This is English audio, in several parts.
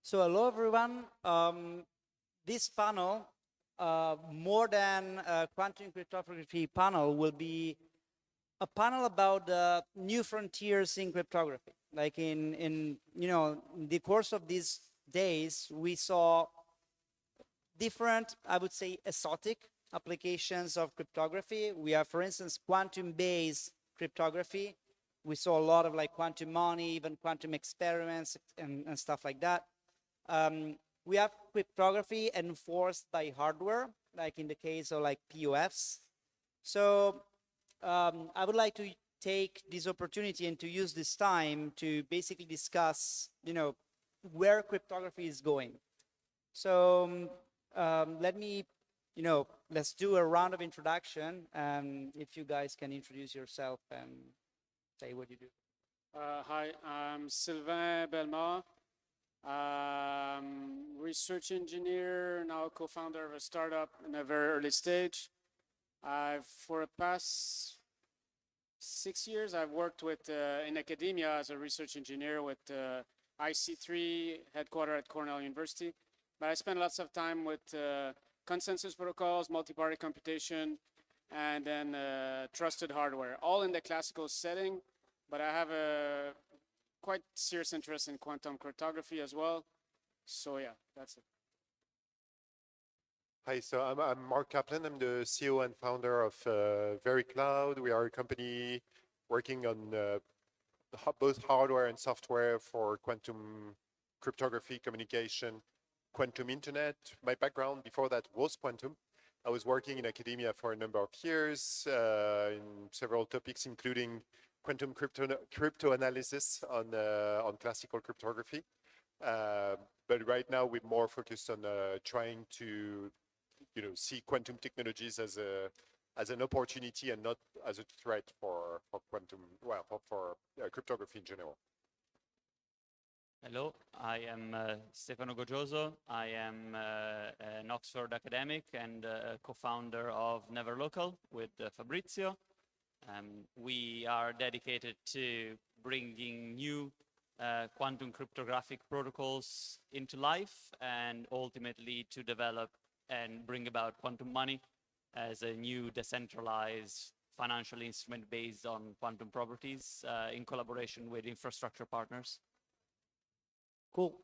So hello everyone. This panel, more than a quantum cryptography panel, will be a panel about the new frontiers in cryptography. Like in the course of these days, we saw different, I would say, exotic applications of cryptography. We have, for instance, quantum-based cryptography. We saw a lot of like quantum money, even quantum experiments and stuff like that. We have cryptography enforced by hardware, like in the case of like POFs. So I would like to take this opportunity and to use this time to basically discuss, where cryptography is going. So let me, let's do a round of introduction. If you guys can introduce yourself and say what you do. Hi, I'm Sylvain Bellemare. Research engineer, now co-founder of a startup in a very early stage. For the past 6 years, I've worked with in academia as a research engineer with IC3 headquartered at Cornell University. But I spent lots of time with consensus protocols, multi-party computation, and then trusted hardware, all in the classical setting. But I have a quite serious interest in quantum cryptography as well. So yeah, that's it. Hi, so I'm Marc Kaplan. I'm the CEO and founder of VeryCloud. We are a company working on both hardware and software for quantum cryptography, communication, quantum internet. My background before that was quantum. I was working in academia for a number of years in several topics, including quantum crypto analysis on classical cryptography. But right now we're more focused on trying to see quantum technologies as an opportunity and not as a threat for quantum, for cryptography in general. Hello, I am Stefano Gogioso. I am an Oxford academic and co-founder of NeverLocal with Fabrizio. We are dedicated to bringing new quantum cryptographic protocols into life and ultimately to develop and bring about quantum money as a new decentralized financial instrument based on quantum properties in collaboration with infrastructure partners. Cool.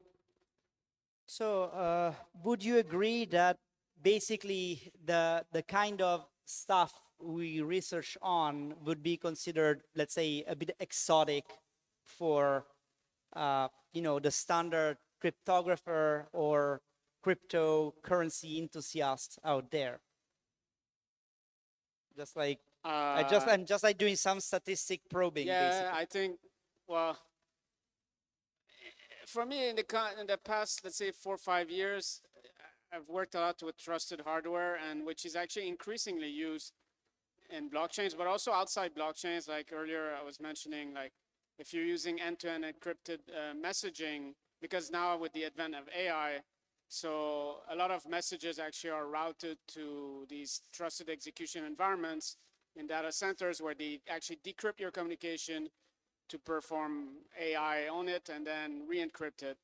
So would you agree that basically the kind of stuff we research on would be considered, let's say, a bit exotic for, the standard cryptographer or cryptocurrency enthusiast out there? Just like I'm just like doing some statistic probing. Yeah, basically. I think. Well, for me, in the past, let's say 4 or 5 years, I've worked a lot with trusted hardware, and which is actually increasingly used in blockchains, but also outside blockchains. Like earlier, I was mentioning, like if you're using end-to-end encrypted messaging, because now with the advent of AI, so a lot of messages actually are routed to these trusted execution environments in data centers where they actually decrypt your communication to perform AI on it and then re-encrypt it.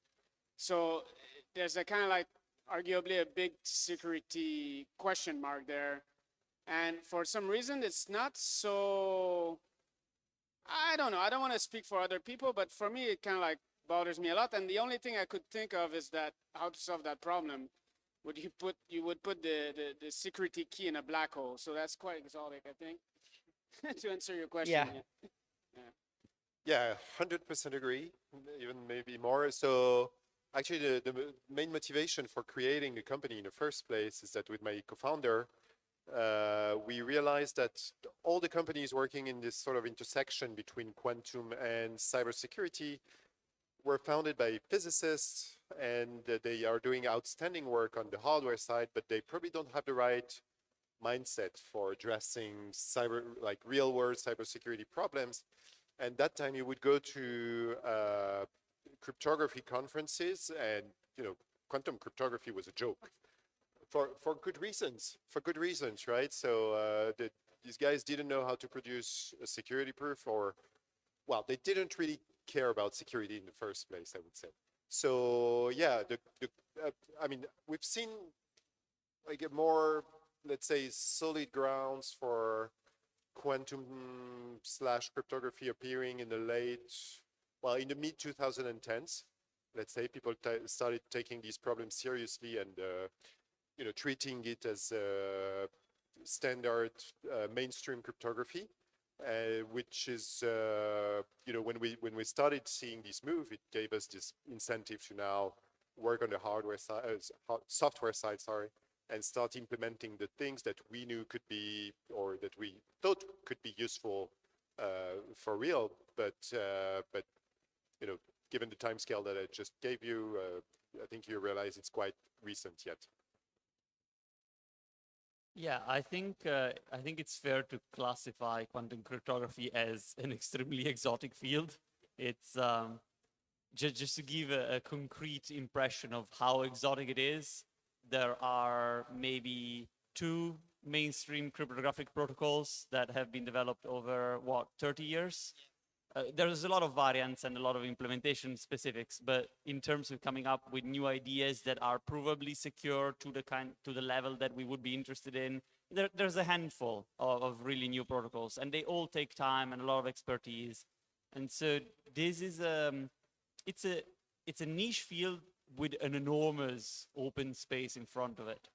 So there's a kind of like arguably a big security question mark there. And for some reason, it's not so, I don't know. I don't want to speak for other people, but for me, it kind of like bothers me a lot. And the only thing I could think of is that how to solve that problem. You would put the security key in a black hole. So that's quite exotic, I think, to answer your question. Yeah. Yeah, 100% agree, even maybe more. So actually the main motivation for creating a company in the first place is that with my co-founder, we realized that all the companies working in this sort of intersection between quantum and cybersecurity were founded by physicists, and they are doing outstanding work on the hardware side, but they probably don't have the right mindset for addressing like real world cybersecurity problems. And that time you would go to cryptography conferences, and quantum cryptography was a joke for good reasons. Right? So these guys didn't know how to produce a security proof, or well, they didn't really care about security in the first place, I would say. So yeah, I mean, we've seen like a more, let's say, solid grounds for quantum slash cryptography appearing in the in the mid 2010s. Let's say people started taking these problems seriously and treating it as standard mainstream cryptography, which is when we started seeing this move, it gave us this incentive to now work on the hardware side, software side, sorry, and start implementing the things that we knew could be, or that we thought could be useful for real. But given the time scale that I just gave you, I think you realize it's quite recent yet. Yeah, I think it's fair to classify quantum cryptography as an extremely exotic field. It's just to give a concrete impression of how exotic it is. There are maybe 2 mainstream cryptographic protocols that have been developed over 30 years. There's a lot of variants and a lot of implementation specifics, but in terms of coming up with new ideas that are provably secure to the level that we would be interested in, there's a handful of really new protocols, and they all take time and a lot of expertise. And so this is it's a niche field with an enormous open space in front of it.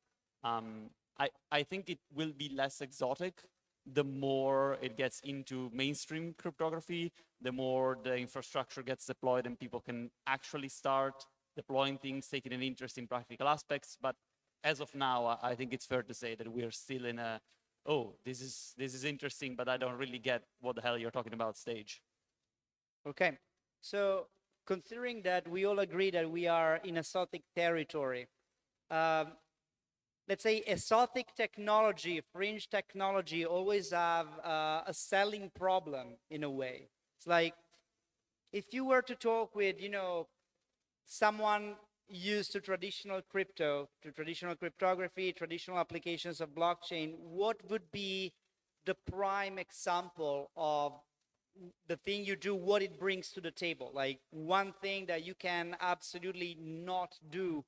I think it will be less exotic the more it gets into mainstream cryptography, the more the infrastructure gets deployed and people can actually start deploying things, taking an interest in practical aspects. But as of now, I think it's fair to say that we're still in a, oh, this is interesting, but I don't really get what the hell you're talking about stage. Okay, so considering that we all agree that we are in exotic territory, let's say exotic technology, fringe technology always have a selling problem in a way. It's like if you were to talk with, someone used to traditional crypto, to traditional cryptography, traditional applications of blockchain, what would be the prime example of the thing you do, what it brings to the table? Like one thing that you can absolutely not do,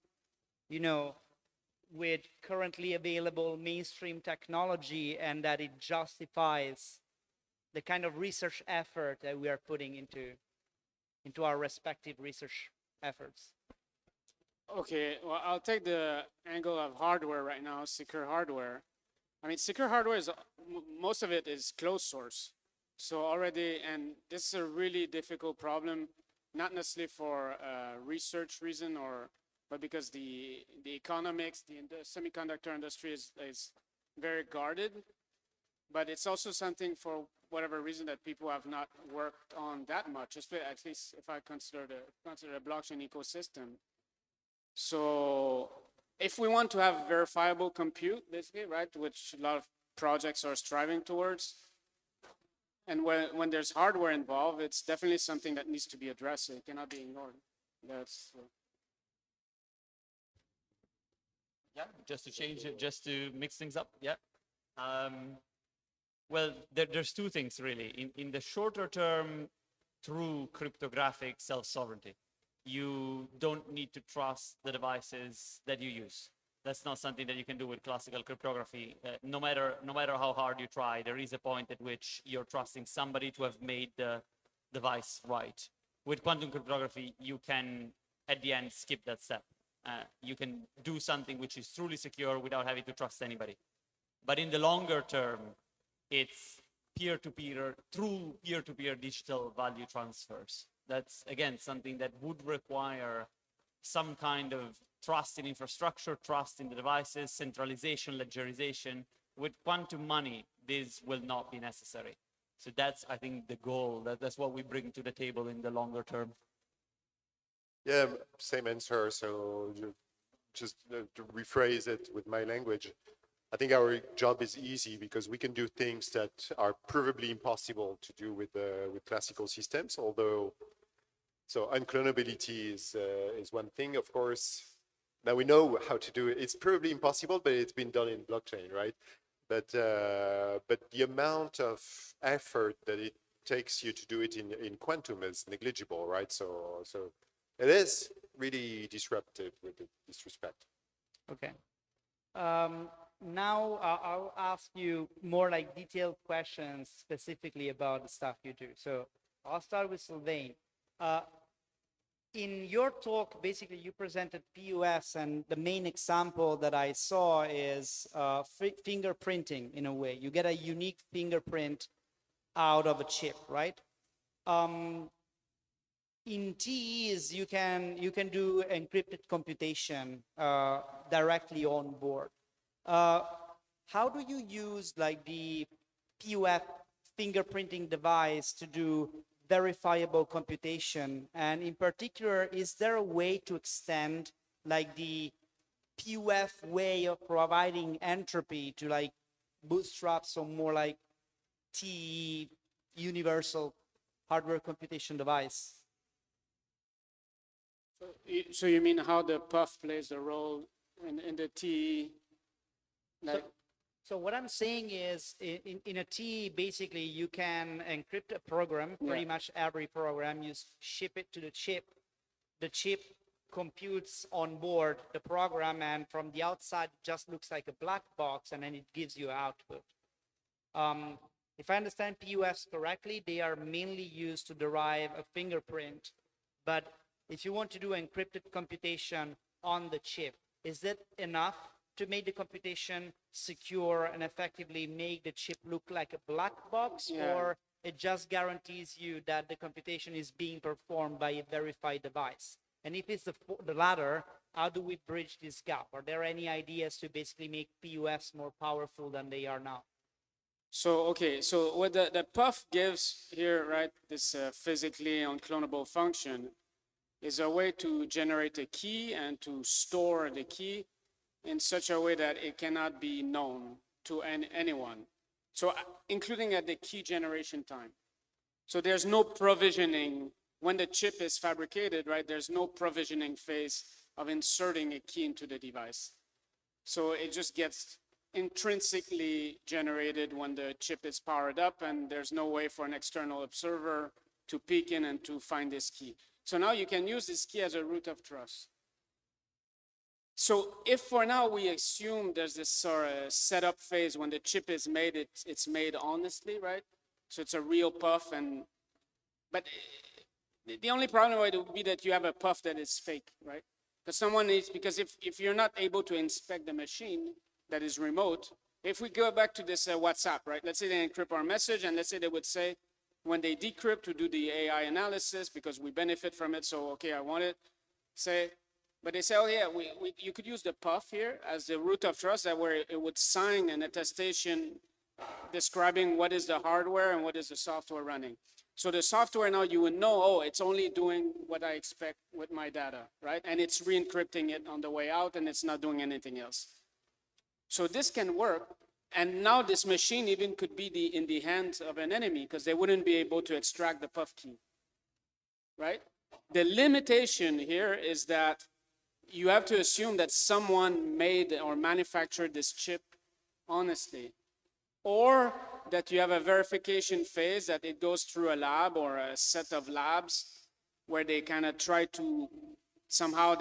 with currently available mainstream technology, and that it justifies the kind of research effort that we are putting into our respective research efforts. Okay, well, I'll take the angle of hardware right now, secure hardware. I mean, secure hardware is, most of it is closed source. So already, and this is a really difficult problem, not necessarily for research reason but because the economics, the semiconductor industry is very guarded. But it's also something, for whatever reason, that people have not worked on that much, at least if I consider the blockchain ecosystem. So if we want to have verifiable compute, basically, right, which a lot of projects are striving towards, and when there's hardware involved, it's definitely something that needs to be addressed. It cannot be ignored. That's Yeah, just to change it, just to mix things up. Yeah. Well, there's 2 things really. In the shorter term, through cryptographic self-sovereignty, you don't need to trust the devices that you use. That's not something that you can do with classical cryptography. No matter how hard you try, there is a point at which you're trusting somebody to have made the device right. With quantum cryptography, you can, at the end, skip that step. You can do something which is truly secure without having to trust anybody. But in the longer term, it's peer-to-peer, through peer-to-peer digital value transfers. That's, again, something that would require some kind of trust in infrastructure, trust in the devices, centralization, ledgerization. With quantum money, this will not be necessary. So that's, I think, the goal. That's what we bring to the table in the longer term. Yeah, same answer. So just to rephrase it with my language, I think our job is easy because we can do things that are provably impossible to do with classical systems. Although, so unclonability is one thing, of course. Now we know how to do it. It's probably impossible, but it's been done in blockchain, right? But the amount of effort that it takes you to do it in quantum is negligible, right? So it is really disruptive with this respect. Okay. Now I'll ask you more like detailed questions specifically about the stuff you do. So I'll start with Sylvain. In your talk, basically you presented PUS, and the main example that I saw is fingerprinting in a way. You get a unique fingerprint out of a chip, right? In TEs, you can do encrypted computation directly on board. How do you use like the PUF fingerprinting device to do verifiable computation? And in particular, is there a way to extend like the PUF way of providing entropy to like bootstrap some more like TE universal hardware computation device? So you mean how the puff plays a role in the TE? Like, So what I'm saying is in a TE, basically you can encrypt a program, pretty much every program, you ship it to the chip computes on board the program, and from the outside it just looks like a black box, and then it gives you output. If I understand PUFs correctly, they are mainly used to derive a fingerprint, but if you want to do encrypted computation on the chip, is that enough to make the computation secure and effectively make the chip look like a black box, or it just guarantees you that the computation is being performed by a verified device? And if it's the latter, how do we bridge this gap? Are there any ideas to basically make PUFs more powerful than they are now? so okay, so what the puff gives here, right, this physically unclonable function, is a way to generate a key and to store the key in such a way that it cannot be known to anyone. So including at the key generation time. So there's no provisioning when the chip is fabricated, right? There's no provisioning phase of inserting a key into the device. So it just gets intrinsically generated when the chip is powered up, and there's no way for an external observer to peek in and to find this key. So now you can use this key as a root of trust. So if for now we assume there's this sort of setup phase when the chip is made, it's made honestly, right? So it's a real puff, but the only problem would be that you have a puff that is fake, right? Because if you're not able to inspect the machine that is remote, if we go back to this WhatsApp, right? Let's say they encrypt our message, and let's say they would say, when they decrypt to do the AI analysis, because we benefit from it, so okay, I want it, but they say, oh yeah, you could use the puff here as the root of trust, that where it would sign an attestation describing what is the hardware and what is the software running. So the software now, you would know, oh, it's only doing what I expect with my data, right? And it's re-encrypting it on the way out, and it's not doing anything else. So this can work. And now this machine even could be in the hands of an enemy, because they wouldn't be able to extract the puff key, right? The limitation here is that you have to assume that someone made or manufactured this chip honestly, or that you have a verification phase that it goes through a lab or a set of labs where they kind of try to somehow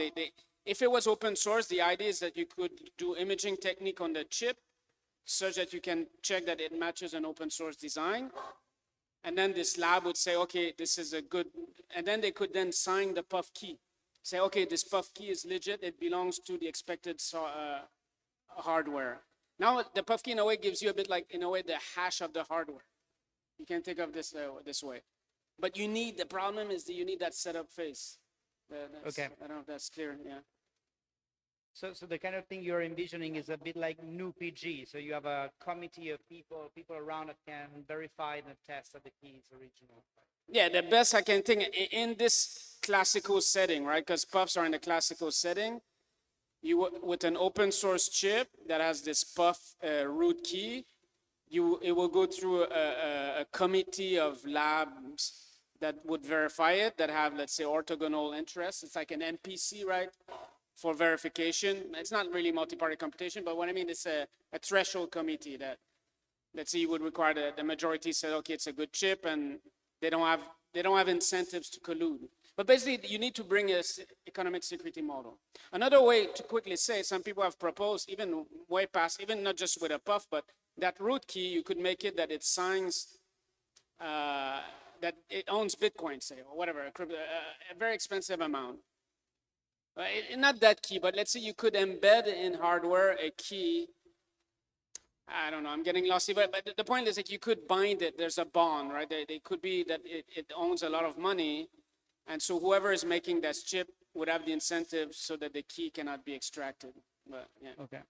if it was open source, the idea is that you could do imaging technique on the chip such that you can check that it matches an open source design. And then this lab would say, okay, this is a good, and then they could then sign the puff key. Say, okay, this puff key is legit, it belongs to the expected hardware. Now, the puff key in a way gives you a bit like, in a way, the hash of the hardware. You can think of this this way. But the problem is that you need that setup phase. Okay. I don't know if that's clear, yeah. So the kind of thing you're envisioning is a bit like NupPG. So you have a committee of people around that can verify and attest that the key is original. Yeah, the best I can think in this classical setting, right? Because puffs are in the classical setting. With an open source chip that has this puff root key, it will go through a committee of labs that would verify it, that have, let's say, orthogonal interests. It's like an MPC, right? For verification. It's not really multi-party computation, but what I mean is a threshold committee that, let's say, you would require the majority said, okay, it's a good chip, and they don't have incentives to collude. But basically, you need to bring a economic security model. Another way to quickly say, some people have proposed, even way past, even not just with a puff, but that root key, you could make it that it signs, that it owns Bitcoin, say, or whatever, a very expensive amount. Not that key, but let's say you could embed in hardware a key. I don't know, I'm getting lost here, but the point is that you could bind it. There's a bond, right? They could be that it owns a lot of money. And so whoever is making that chip would have the incentive so that the key cannot be extracted. But yeah. Okay.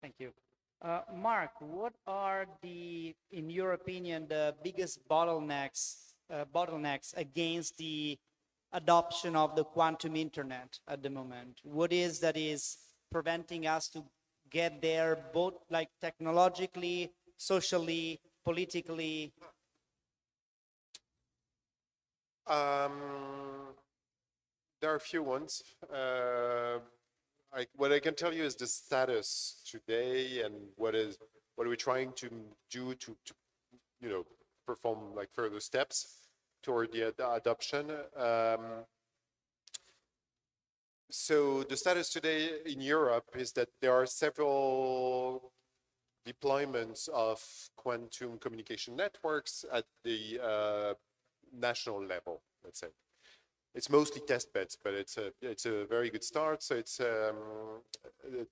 Thank you. Marc, what are in your opinion, the biggest bottlenecks against the adoption of the quantum internet at the moment? What is that is preventing us to get there, both like technologically, socially, politically? There are a few ones. What I can tell you is the status today and what are we trying to do to perform like further steps toward the adoption. So the status today in Europe is that there are several deployments of quantum communication networks at the national level, let's say. It's mostly test beds, but it's a very good start. So it's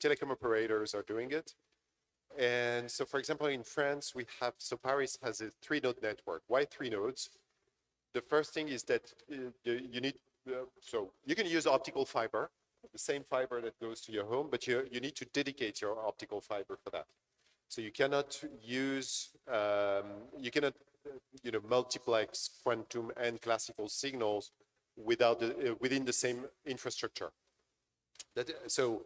telecom operators are doing it. And so, for example, in France, Paris has a 3-node network. Why 3 nodes? The first thing is that you need, so you can use optical fiber, the same fiber that goes to your home, but you need to dedicate your optical fiber for that. So you cannot use, multiplex quantum and classical signals within the same infrastructure. So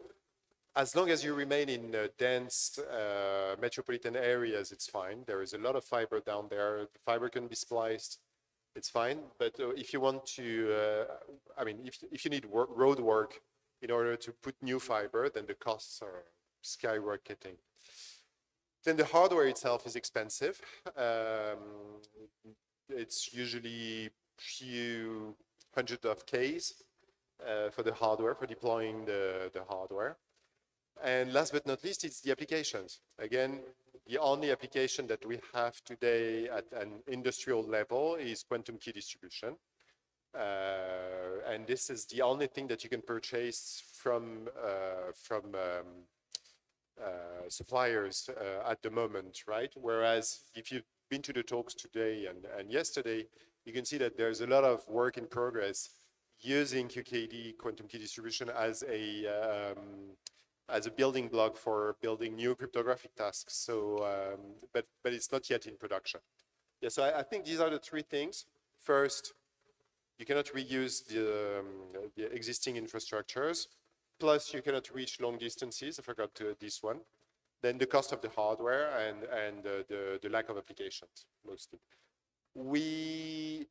as long as you remain in dense metropolitan areas, it's fine. There is a lot of fiber down there. The fiber can be spliced. It's fine. But if you want to, if you need road work in order to put new fiber, then the costs are skyrocketing. Then the hardware itself is expensive. It's usually few hundred of Ks for the hardware, for deploying the hardware. And last but not least, it's the applications. Again, the only application that we have today at an industrial level is quantum key distribution. And this is the only thing that you can purchase from suppliers at the moment, right? Whereas if you've been to the talks today and yesterday, you can see that there's a lot of work in progress using QKD, quantum key distribution, as a building block for building new cryptographic tasks. So, but it's not yet in production. Yeah, so I think these are the 3 things. First, you cannot reuse the existing infrastructures. Plus, you cannot reach long distances. I forgot this one. Then the cost of the hardware and the lack of applications, mostly. We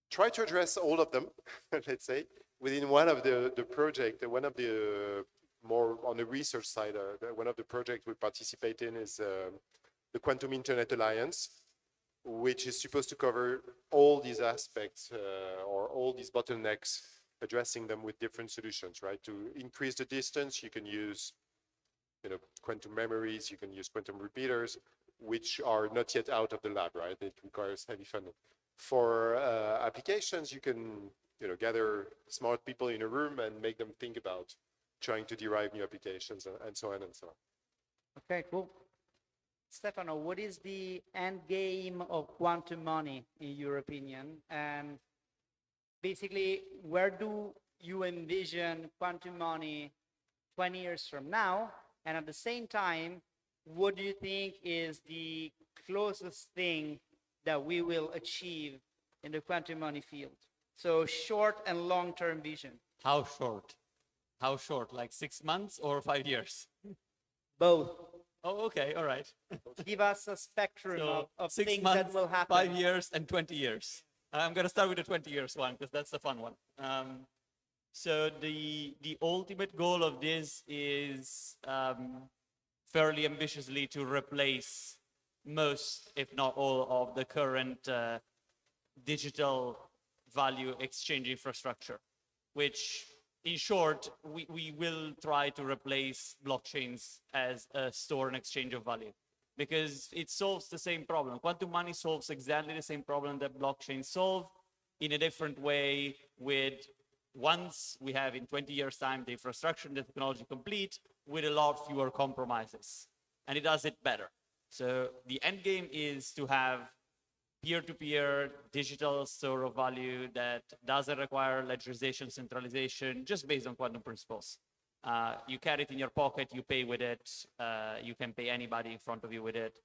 try to address all of them, let's say, within one of the project, one of the more on the research side, one of the projects we participate in is the Quantum Internet Alliance, which is supposed to cover all these aspects or all these bottlenecks, addressing them with different solutions, right? To increase the distance, you can use quantum memories, you can use quantum repeaters, which are not yet out of the lab, right? It requires heavy funding. For applications, you can gather smart people in a room and make them think about trying to derive new applications and so on and so on. Okay, cool. Stefano, what is the end game of quantum money in your opinion? And basically, where do you envision quantum money 20 years from now? And at the same time, what do you think is the closest thing that we will achieve in the quantum money field? So short and long-term vision. How short? How short? Like 6 months or 5 years? Both. Oh, okay, all right. Give us a spectrum So of 6 things months, that will happen. 5 years, and 20 years. I'm going to start with the 20 years one because that's the fun one. So the ultimate goal of this is fairly ambitiously to replace most, if not all, of the current digital value exchange infrastructure, which in short, we will try to replace blockchains as a store and exchange of value because it solves the same problem. Quantum money solves exactly the same problem that blockchains solve in a different way with once we have in 20 years time the infrastructure and the technology complete with a lot fewer compromises, and it does it better. So the end game is to have peer-to-peer digital store of value that doesn't require ledgerization, centralization, just based on quantum principles. You carry it in your pocket, you pay with it, you can pay anybody in front of you with it,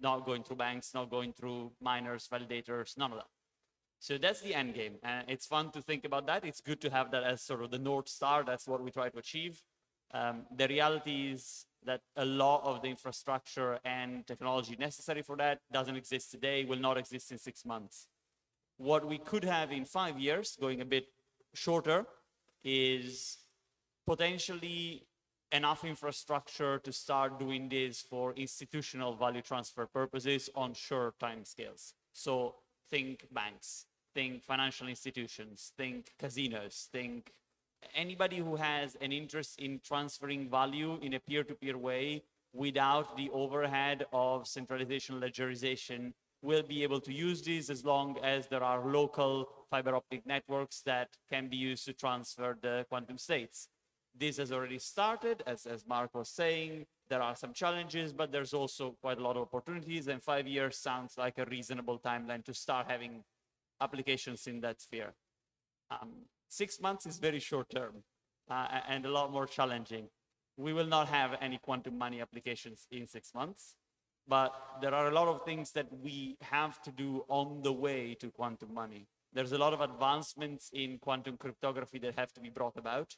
not going through banks, not going through miners, validators, none of that. So that's the end game. And it's fun to think about that. It's good to have that as sort of the North Star. That's what we try to achieve. The reality is that a lot of the infrastructure and technology necessary for that doesn't exist today, will not exist in 6 months. What we could have in 5 years, going a bit shorter, is potentially enough infrastructure to start doing this for institutional value transfer purposes on short time scales. So think banks, think financial institutions, think casinos, think anybody who has an interest in transferring value in a peer-to-peer way without the overhead of centralization, ledgerization, will be able to use this as long as there are local fiber optic networks that can be used to transfer the quantum states. This has already started, as Marc was saying. There are some challenges, but there's also quite a lot of opportunities, and 5 years sounds like a reasonable timeline to start having applications in that sphere. 6 months is very short term and a lot more challenging. We will not have any quantum money applications in 6 months, but there are a lot of things that we have to do on the way to quantum money. There's a lot of advancements in quantum cryptography that have to be brought about.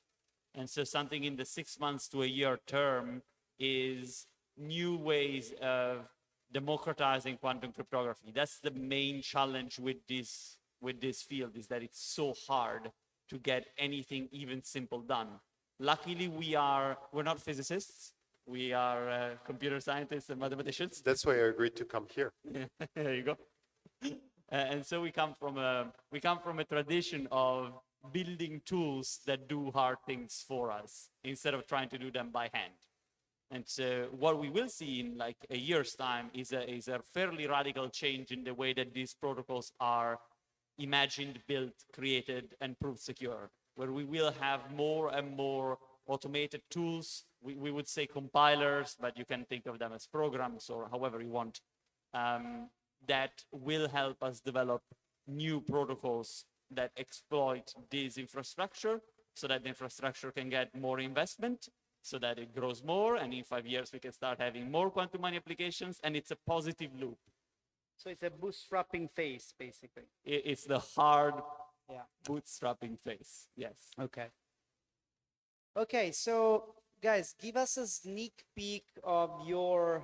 And so something in the 6 months to a year term is new ways of democratizing quantum cryptography. That's the main challenge with this field, is that it's so hard to get anything even simple done. Luckily, we're not physicists. We are computer scientists and mathematicians. That's why I agreed to come here. There you go. And so we come from a tradition of building tools that do hard things for us instead of trying to do them by hand. And so what we will see in like a year's time is a fairly radical change in the way that these protocols are imagined, built, created, and proved secure, where we will have more and more automated tools. We would say compilers, but you can think of them as programs or however you want, that will help us develop new protocols that exploit this infrastructure so that the infrastructure can get more investment, so that it grows more, and in 5 years we can start having more quantum money applications, and it's a positive loop. So it's a bootstrapping phase, basically. It's the hard bootstrapping phase, yes. Okay. Okay, so guys, give us a sneak peek of your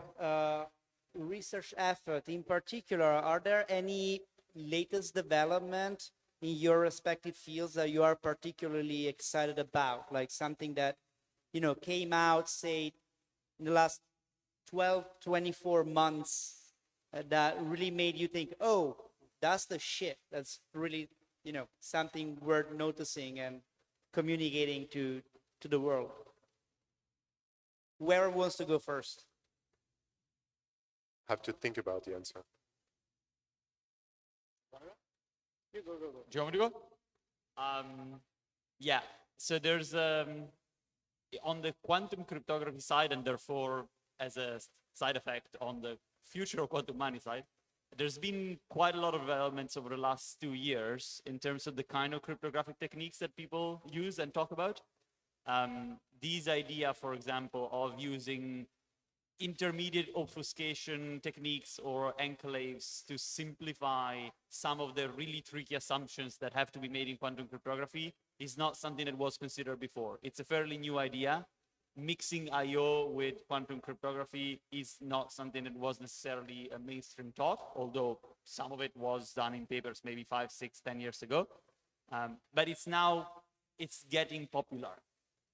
research effort. In particular, are there any latest development in your respective fields that you are particularly excited about? Like something that, you know, came out, say, in the last 12, 24 months that really made you think, oh, that's the shit. That's really, you know, something worth noticing and communicating to the world. Whoever wants to go first. Have to think about the answer. You go. Do you want me to go? Yeah, so there's, on the quantum cryptography side, and therefore as a side effect on the future of quantum money side, there's been quite a lot of developments over the last 2 years in terms of the kind of cryptographic techniques that people use and talk about. These idea, for example, of using intermediate obfuscation techniques or enclaves to simplify some of the really tricky assumptions that have to be made in quantum cryptography is not something that was considered before. It's a fairly new idea. Mixing I/O with quantum cryptography is not something that was necessarily a mainstream talk, although some of it was done in papers maybe 5, 6, 10 years ago. But it's getting popular.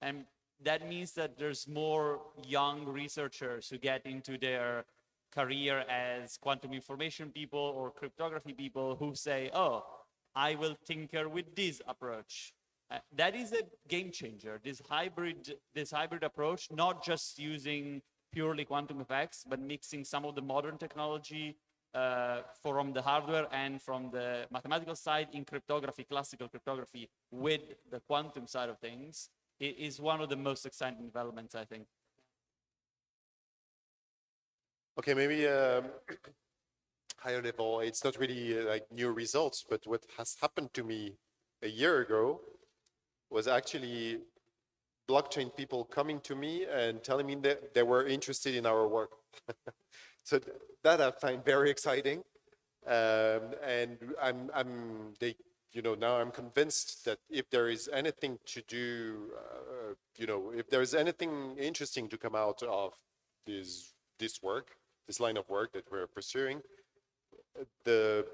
And that means that there's more young researchers who get into their career as quantum information people or cryptography people who say, oh, I will tinker with this approach. That is a game changer. This hybrid approach, not just using purely quantum effects, but mixing some of the modern technology from the hardware and from the mathematical side in cryptography, classical cryptography, with the quantum side of things, is one of the most exciting developments, I think. Okay, maybe higher level. It's not really like new results, but what has happened to me a year ago was actually blockchain people coming to me and telling me that they were interested in our work. So that I find very exciting. And they, now I'm convinced that if there is anything to do, if there is anything interesting to come out of this work, this line of work that we're pursuing, the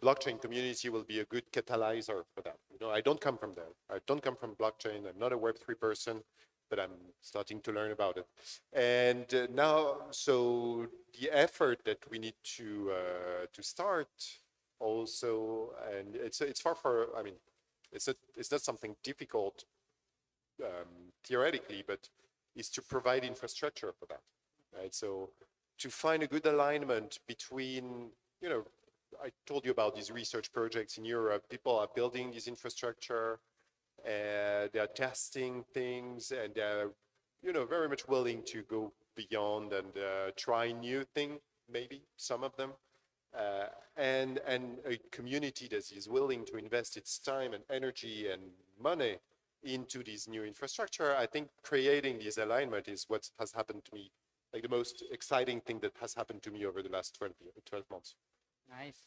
blockchain community will be a good catalyzer for that. I don't come from there. I don't come from blockchain. I'm not a Web3 person, but I'm starting to learn about it. And now, so the effort that we need to start also, and it's far for. I mean, it's not something difficult theoretically, but is to provide infrastructure for that. Right. So to find a good alignment between, I told you about these research projects in Europe. People are building this infrastructure, and they're testing things, and they're, very much willing to go beyond and try new things, maybe some of them, and a community that is willing to invest its time and energy and money into this new infrastructure. I think creating this alignment is what has happened to me, like the most exciting thing that has happened to me over the last 12 months. Nice.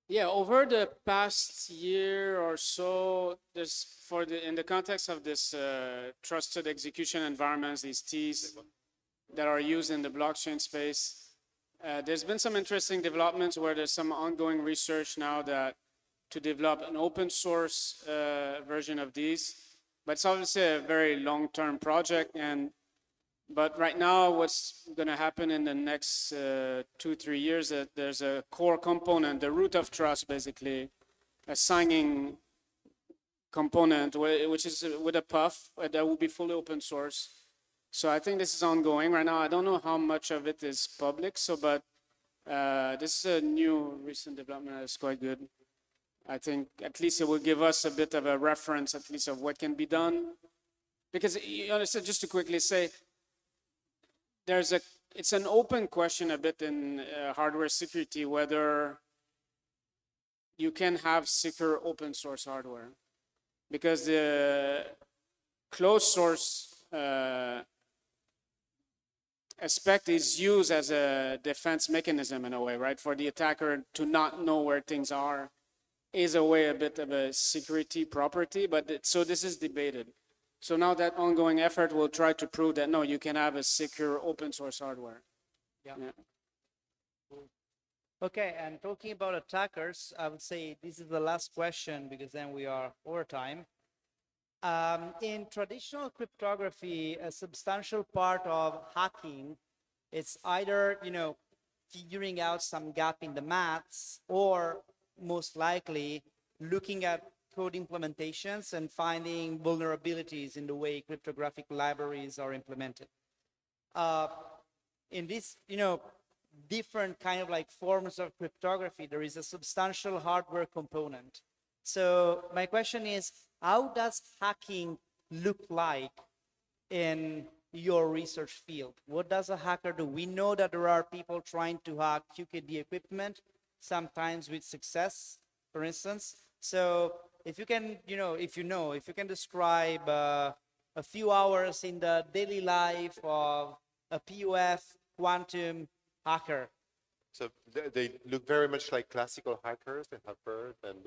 Yeah, over the past year or so, in the context of this trusted execution environments, these Ts that are used in the blockchain space, there's been some interesting developments where there's some ongoing research now to develop an open source version of these. But it's obviously a very long-term project, but right now, what's going to happen in the next 2-3 years, there's a core component, the root of trust, basically, a signing component, which is with a puff that will be fully open source. So I think this is ongoing right now. I don't know how much of it is public, but this is a new recent development that's quite good. I think at least it will give us a bit of a reference, at least, of what can be done. Because, just to quickly say, it's an open question a bit in hardware security, whether you can have secure open source hardware, because the closed source aspect is used as a defense mechanism in a way, right? For the attacker to not know where things are is a way, a bit of a security property, so this is debated. So now that ongoing effort will try to prove that, no, you can have a secure open source hardware. Yeah. Okay, and talking about attackers, I would say this is the last question because then we are over time. In traditional cryptography, a substantial part of hacking is either, figuring out some gap in the maths, or most likely looking at code implementations and finding vulnerabilities in the way cryptographic libraries are implemented. In this, different kind of like forms of cryptography, there is a substantial hardware component. So my question is, how does hacking look like in your research field? What does a hacker do? We know that there are people trying to hack QKD equipment, sometimes with success, for instance. So if you can, if you can describe a few hours in the daily life of a PUF quantum hacker. So they look very much like classical hackers. They have bird and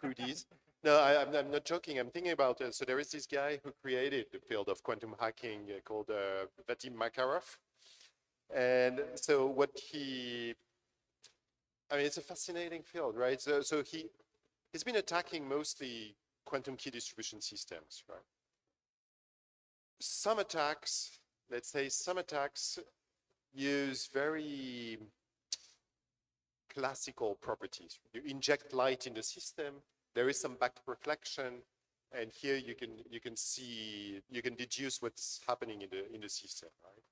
hoodies. No, I'm not joking. I'm thinking about it. So there is this guy who created the field of quantum hacking called Vadim Makarov. And so it's a fascinating field, right? So he's been attacking mostly quantum key distribution systems, right? Some attacks use very classical properties. You inject light in the system, there is some back reflection, and here you can see, you can deduce what's happening in the system, right?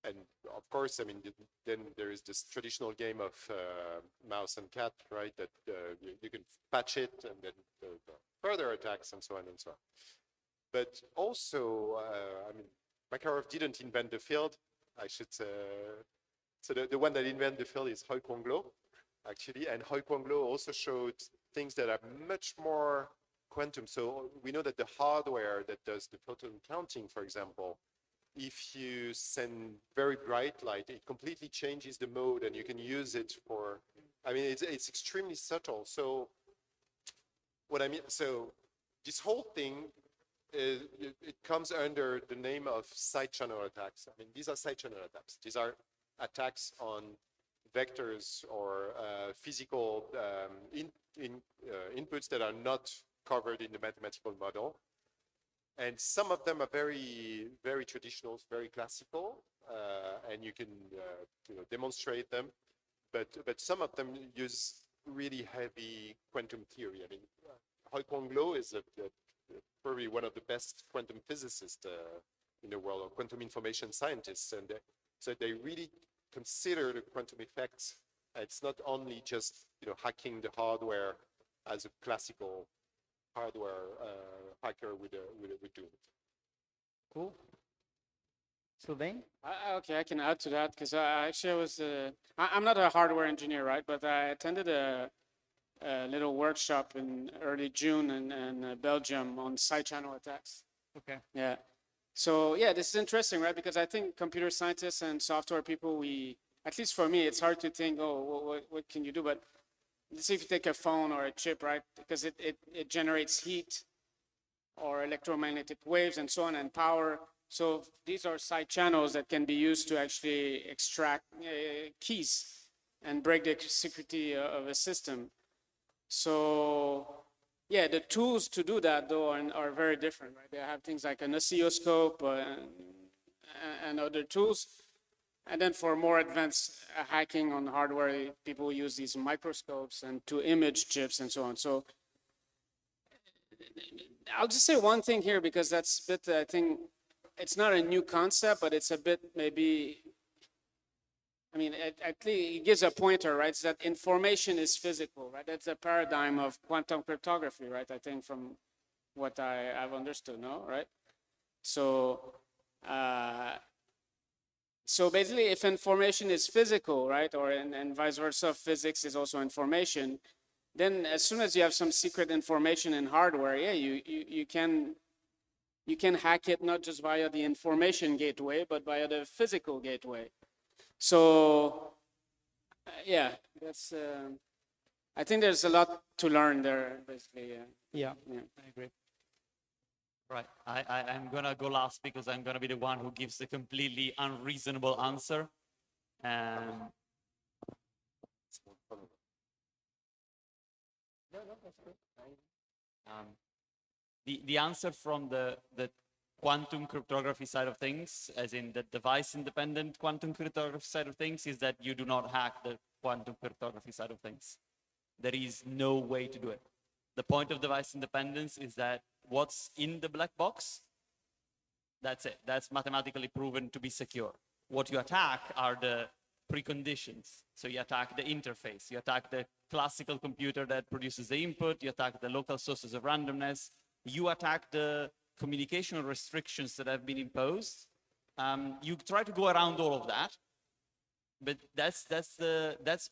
And of course, I mean, then there is this traditional game of mouse and cat, right? That you can patch it, and then further attacks, and so on and so on. But also, I mean, Makarov didn't invent the field. I should say. So the one that invented the field is Hoi Kwong Lo, actually, and Hoi Kwong Lo also showed things that are much more quantum. So we know that the hardware that does the photon counting, for example, if you send very bright light, it completely changes the mode, and you can use it for, I mean, it's extremely subtle. So what I mean, so this whole thing, it comes under the name of side channel attacks. I mean, these are side channel attacks. These are attacks on vectors or physical inputs that are not covered in the mathematical model. And some of them are very, very traditional, very classical, and you can demonstrate them. But some of them use really heavy quantum theory. I mean, Hoi Kwong Lo is probably one of the best quantum physicists in the world, or quantum information scientists, and so they really consider the quantum effects. It's not only just hacking the hardware as a classical hardware hacker would do. Cool. Sylvain? Okay, I can add to that because actually I was, I'm not a hardware engineer, right? But I attended a little workshop in early June in Belgium on side channel attacks. Okay. Yeah. So yeah, this is interesting, right? Because I think computer scientists and software people, at least for me, it's hard to think, oh, what can you do? But let's say if you take a phone or a chip, right? Because it generates heat or electromagnetic waves and so on, and power. So these are side channels that can be used to actually extract keys and break the security of a system. So yeah, the tools to do that though are very different, right? They have things like an oscilloscope and other tools. And then for more advanced hacking on hardware, people use these microscopes and to image chips and so on. So I'll just say one thing here, because that's a bit, I think, it's not a new concept, but it's a bit maybe, I mean, it gives a pointer, right? It's that information is physical, right? That's a paradigm of quantum cryptography, right? I think from what I've understood, no, right? So, so basically, if information is physical, right, or and vice versa, physics is also information, then as soon as you have some secret information in hardware, yeah, you can hack it not just via the information gateway, but via the physical gateway. So, yeah, that's. I think there's a lot to learn there, basically. Yeah, I agree. Right. I'm going to go last because I'm going to be the one who gives the completely unreasonable answer. The answer from the quantum cryptography side of things, as in the device-independent quantum cryptography side of things, is that you do not hack the quantum cryptography side of things. There is no way to do it. The point of device independence is that what's in the black box, that's it. That's mathematically proven to be secure. What you attack are the preconditions. So you attack the interface, you attack the classical computer that produces the input, you attack the local sources of randomness, you attack the communication restrictions that have been imposed. You try to go around all of that, but that's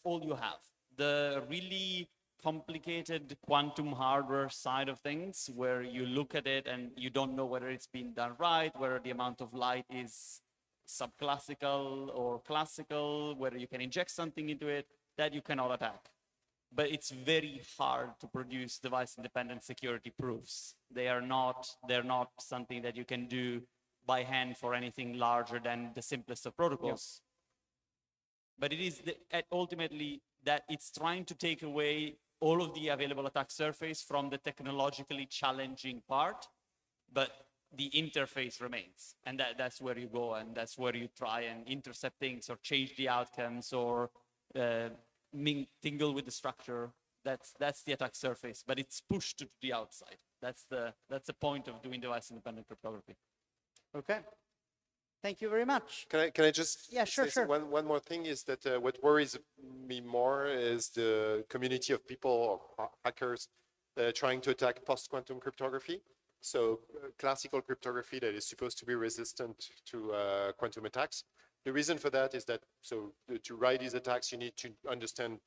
all you have. The really complicated quantum hardware side of things, where you look at it and you don't know whether it's been done right, whether the amount of light is subclassical or classical, whether you can inject something into it, that you cannot attack. But it's very hard to produce device-independent security proofs. They're not something that you can do by hand for anything larger than the simplest of protocols. Yeah. But it is ultimately that it's trying to take away all of the available attack surface from the technologically challenging part, but the interface remains. And that's where you go, and that's where you try and intercept things or change the outcomes or tingle with the structure. That's the attack surface, but it's pushed to the outside. That's the point of doing device-independent cryptography. Okay. Thank you very much. Can I just Yeah, sure, say sure. one more thing is that what worries me more is the community of people or hackers trying to attack post-quantum cryptography. So classical cryptography that is supposed to be resistant to quantum attacks. The reason for that is that to write these attacks, you need to understand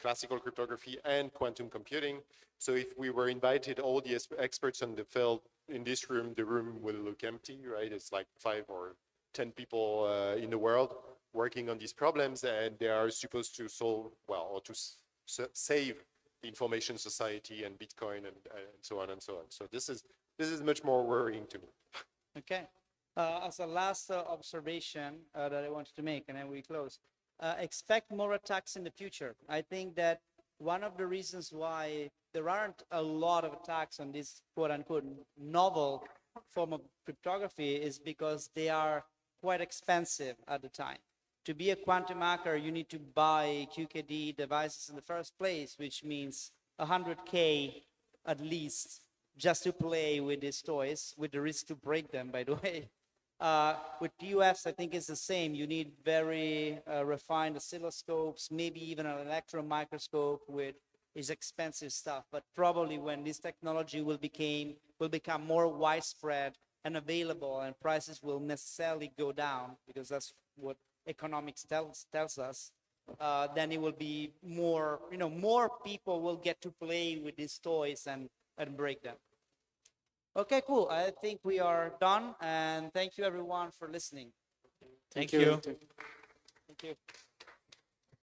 classical cryptography and quantum computing. So if we were invited all the experts on the field in this room, the room will look empty, right? It's like 5 or 10 people in the world working on these problems, and they are supposed to solve, well, or to save the information society and Bitcoin and so on and so on. So this is much more worrying to me. Okay. As a last observation that I wanted to make, and then we close, expect more attacks in the future. I think that one of the reasons why there aren't a lot of attacks on this quote-unquote novel form of cryptography is because they are quite expensive at the time. To be a quantum hacker, you need to buy QKD devices in the first place, which means 100K at least just to play with these toys, with the risk to break them, by the way. With PUFs, I think it's the same. You need very refined oscilloscopes, maybe even an electron microscope with is expensive stuff. But probably when this technology will become more widespread and available, and prices will necessarily go down, because that's what economics tells us. Then it will be more, more people will get to play with these toys and break them. Okay, cool. I think we are done, and thank you everyone for listening. Thank you. Thank you.